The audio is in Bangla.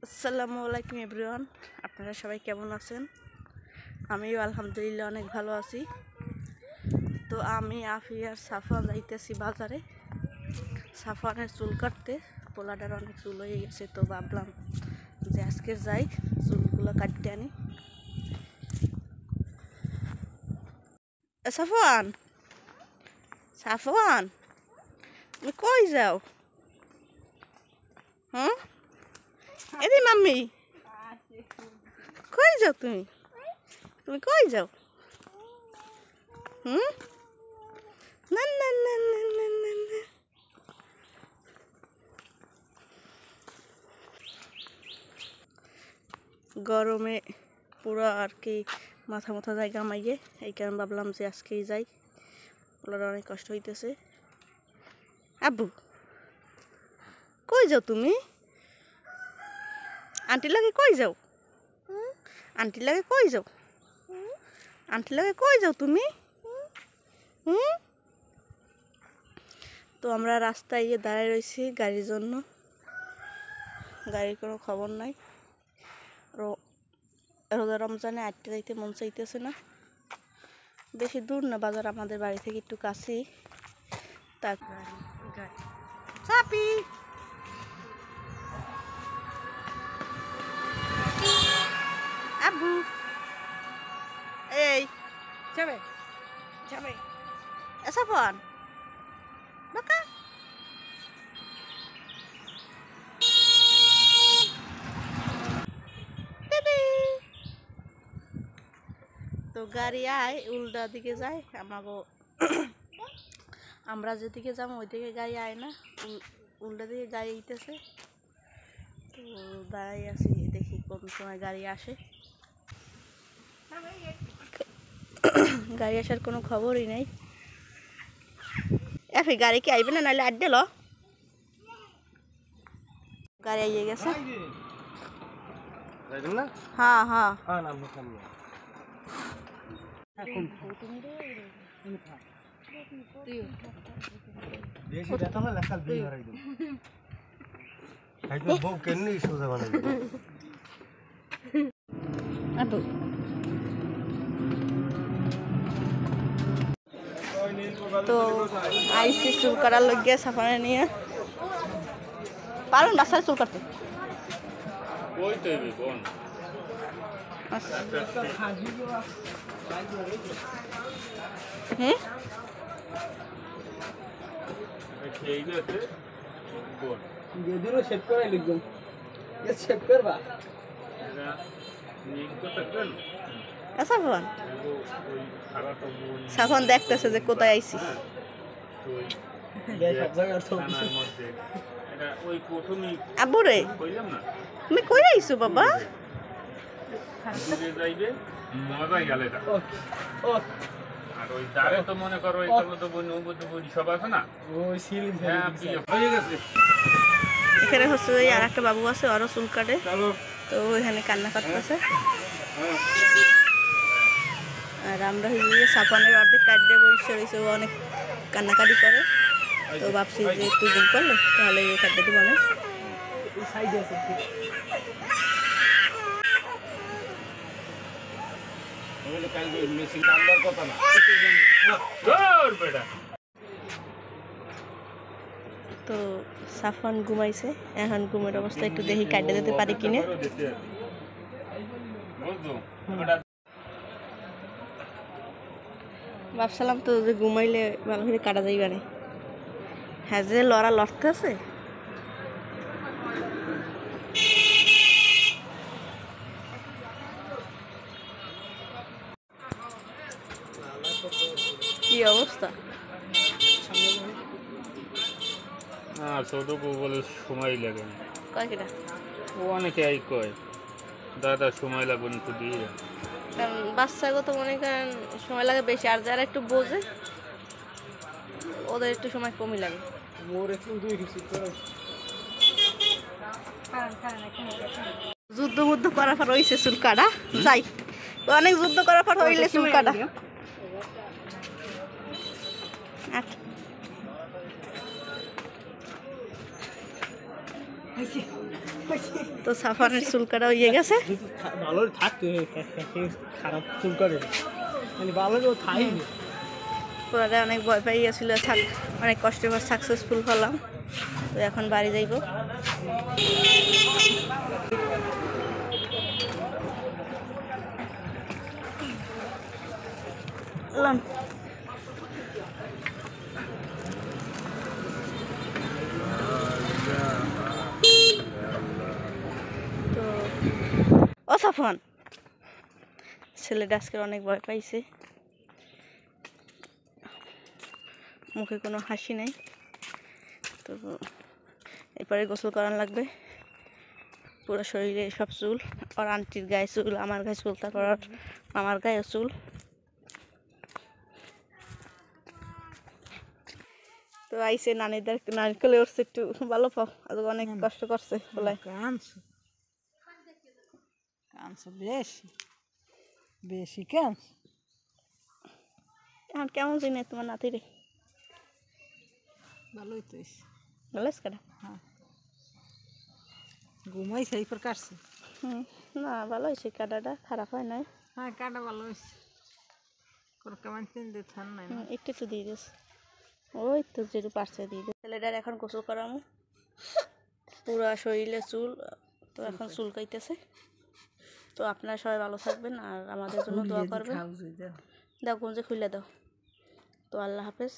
আসসালামু আলাইকুম এভরিওয়ান, আপনারা সবাই কেমন আছেন? আমিও আলহামদুলিল্লাহ অনেক ভালো আছি। তো আমি আফিয়ার সাফা যাইতেছি বাজারে সাফানের চুল কাটতে। পোলাটার অনেক চুল হয়ে গেছে, তো ভাবলাম যে আজকে যাই চুলগুলো কাটতে আনি। সাফওয়ান, সাফওয়ান, তুমি কই যাও? হ্যাঁ, এরে মাম্মি, কই যাও তুমি? তুমি কই যাও? হুম, না না না না না না না। গরমে পুরো আর কি মাথা যায় গামাইয়ে, এই কারণে ভাবলাম যে আজকেই যাই। ওনার অনেক কষ্ট হইতেছে। আব্বু, কই যাও তুমি? আন্টি লাগে কই যাও? আন্টি লাগে কই যাও? আন্টি লাগে কই যাও তুমি? হুম, তো আমরা রাস্তায় গিয়ে দাঁড়ায় রয়েছি গাড়ির জন্য। গাড়ির কোনো খবর নাই। রোজা রমজানে আটটা যাইতে মন চাইতেছে না। বেশি দূর না বাজার, আমাদের বাড়ি থেকে একটু কাছেই। তার চাপি আব্বু, এই যাবে যাবে এসা ফোন বাকা। তো গাড়ি আয় উল্টা দিকে যায়, আমাকে আমরা যেদিকে যাবো ওইদিকে গাড়ি আয় না, উল্টা দিকে গাড়ি আইতেছে। তো দাঁড়াই আছি, দেখি কোন সময় গাড়ি আসে। গাড়ি আসার কোনো খবরই নেই। এখন গাড়ি কি আইবে না, নাহলে আড্ডে ল। গাড়ি আইয়ে গেছে। হ্যাঁ হ্যাঁ, তো আইসি চুল কাটার লগে সাফানে নিয়ে পারুন বাসায় চুল কাটতে। হ্যাঁ, সাফন দেখতেছে যে কোথায় আইসি। আব্বু রে, তুমি কই আইছো বাবা? এখানে হচ্ছে আর একটা বাবু আছে, আরো চুল কাটে, তো এখানে কান্না কাটতেছে। আর আমরা হইয়ে সাফানের অর্ধেক কাটতে বসে রয়েছে, ও অনেক কান্নাকাটি করে। তো ভাবছি যে একটু জুম করলে তাহলে কাটতে দিব না। তো সাফান ঘুমাইছে, এখন ঘুমের অবস্থা একটু দেখি কাটতে দিতে পারি কিনা। ভাবছিলাম তো যে ঘুমাইলে ভালো করে কাটা যাইবে না। হ্যাঁ, যে লড়া লড়তে আছে। কি অবস্থা? বলে সময় লাগে না, কয় কিনা ও অনেকে কয় দাদা সময় লাগবে না, একটু দিয়ে। কারণ বাচ্চাগত মনে করেন সময় লাগে বেশি, আর যারা একটু বোঝে ওদের একটু সময় কমই লাগে। যুদ্ধ মুদ্ধ করার পর হয়েছে চুল কাটা যাই, অনেক যুদ্ধ করার পর হইলে চুল কাটা। আচ্ছা তো সাফানের চুল কাটা হয়ে গেছে। ভালো থাকতো খারাপ চুল করে মানে ভালো তো থাই পুরাটা অনেক ভয় পাই গেছিল, অনেক কষ্ট করে সাকসেসফুল হলাম। তো এখন বাড়ি যাইব। লন। তো ও সাফন, ছেলেটা আজকে অনেক ভয় পাইছে, মুখে কোনো হাসি নাই। তো এরপরে গোসল করানো লাগবে। পুরো শরীরে সব চুল, আর আন্টির গায়ে চুল, আমার গায়ে চুল, তারপর আমার গায়ে চুল। তো আইসে নানিদের, নারকেলে উঠছে একটু ভালো পাও, আজ অনেক কষ্ট করছে বলে। কাঁদছো বেশি বেশি কাঁদছো। এখন কেমন চিনি তোমার নাতিরে? ভালোই তো ভালো আছে কাটা? হ্যাঁ ঘুমাই সেই পর কাটছে। না ভালো হয়েছে, কাটাটা খারাপ হয় নাই। হ্যাঁ কাটা ভালো হয়েছে, কোনো কেমন তিন দিয়ে থান নাই না। একটু তো দিয়ে দিস, ওই তো যেটু পারছে দিয়ে দিস। ছেলেটার এখন গোসল করামো, পুরা শরীরে চুল, তো এখন চুল কাইতেছে। তো আপনারা সবাই ভালো থাকবেন আর আমাদের জন্য দোয়া করবেন। দাও গঞ্জে খুলে দাও। তো আল্লাহ হাফেজ।